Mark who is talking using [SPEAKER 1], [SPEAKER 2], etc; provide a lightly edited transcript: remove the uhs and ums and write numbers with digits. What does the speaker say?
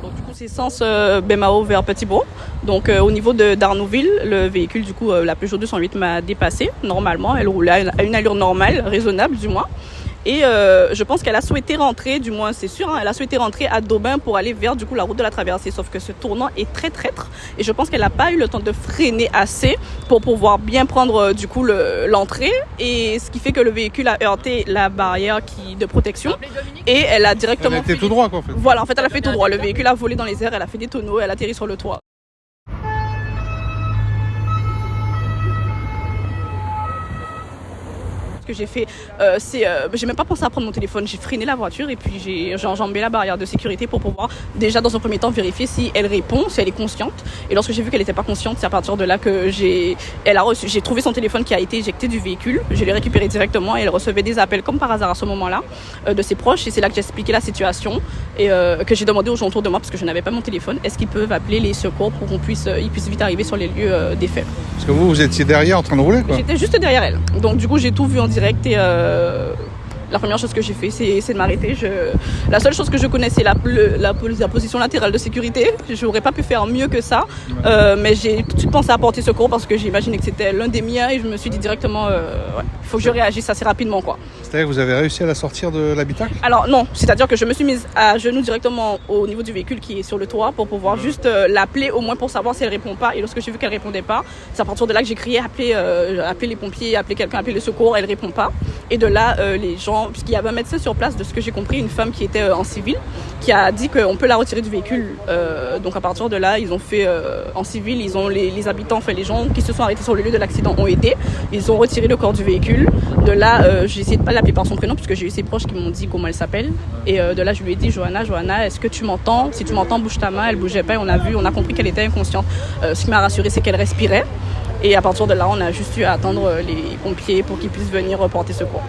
[SPEAKER 1] Donc du coup c'est sens Bemao vers Petit-Bourg. Donc au niveau d'Arnouville, le véhicule du coup la Peugeot 208 m'a dépassé normalement. Elle roulait à une allure normale, raisonnable du moins. Et je pense qu'elle a souhaité rentrer, du moins c'est sûr, hein, elle a souhaité rentrer à Daubin pour aller vers du coup la route de la traversée. Sauf que ce tournant est très traître et je pense qu'elle n'a pas eu le temps de freiner assez pour pouvoir bien prendre du coup l'entrée. Et ce qui fait que le véhicule a heurté la barrière de protection et elle a directement...
[SPEAKER 2] Elle a été tout droit quoi en fait.
[SPEAKER 1] Voilà, en fait elle a fait tout droit. Le véhicule a volé dans les airs, elle a fait des tonneaux, elle a atterri sur le toit. Que j'ai fait, j'ai même pas pensé à prendre mon téléphone, j'ai freiné la voiture et puis j'ai enjambé la barrière de sécurité pour pouvoir déjà dans un premier temps vérifier si elle répond, si elle est consciente. Et lorsque j'ai vu qu'elle n'était pas consciente, c'est à partir de là que j'ai trouvé son téléphone qui a été éjecté du véhicule. Je l'ai récupéré directement et elle recevait des appels comme par hasard à ce moment-là de ses proches et c'est là que j'ai expliqué la situation et que j'ai demandé aux gens autour de moi parce que je n'avais pas mon téléphone, est-ce qu'ils peuvent appeler les secours pour qu'ils puissent vite arriver sur les lieux des faits.
[SPEAKER 2] Parce que vous étiez derrière en train de rouler quoi.
[SPEAKER 1] J'étais juste derrière elle. Donc du coup j'ai tout vu en direct et la première chose que j'ai fait c'est de m'arrêter. La seule chose que je connais c'est la position latérale de sécurité. Je n'aurais pas pu faire mieux que ça, mais j'ai tout de suite pensé à porter secours parce que j'ai imaginé que c'était l'un des miens et je me suis dit directement il faut que je réagisse assez rapidement quoi.
[SPEAKER 2] C'est-à-dire que vous avez réussi à la sortir de l'habitacle?
[SPEAKER 1] Alors non, c'est-à-dire que je me suis mise à genoux directement au niveau du véhicule qui est sur le toit pour pouvoir juste l'appeler au moins pour savoir si elle répond pas. Et lorsque j'ai vu qu'elle répondait pas, c'est à partir de là que j'ai crié appeler les pompiers, appeler quelqu'un, appeler le secours. Elle répond pas. Et de là les gens, puisqu'il y avait un médecin sur place, de ce que j'ai compris, une femme qui était en civil, qui a dit qu'on peut la retirer du véhicule. Donc à partir de là, ils ont fait en civil, ils ont les habitants, enfin les gens qui se sont arrêtés sur le lieu de l'accident ont aidé. Ils ont retiré le corps du véhicule. De là, j'ai essayé de pas l'appeler par son prénom puisque j'ai eu ses proches qui m'ont dit comment elle s'appelle. Et de là, je lui ai dit Johanna, est-ce que tu m'entends? Si tu m'entends, bouge ta main. Elle bougeait pas. Et on a compris qu'elle était inconsciente. Ce qui m'a rassurée, c'est qu'elle respirait. Et à partir de là, on a juste eu à attendre les pompiers pour qu'ils puissent venir porter secours.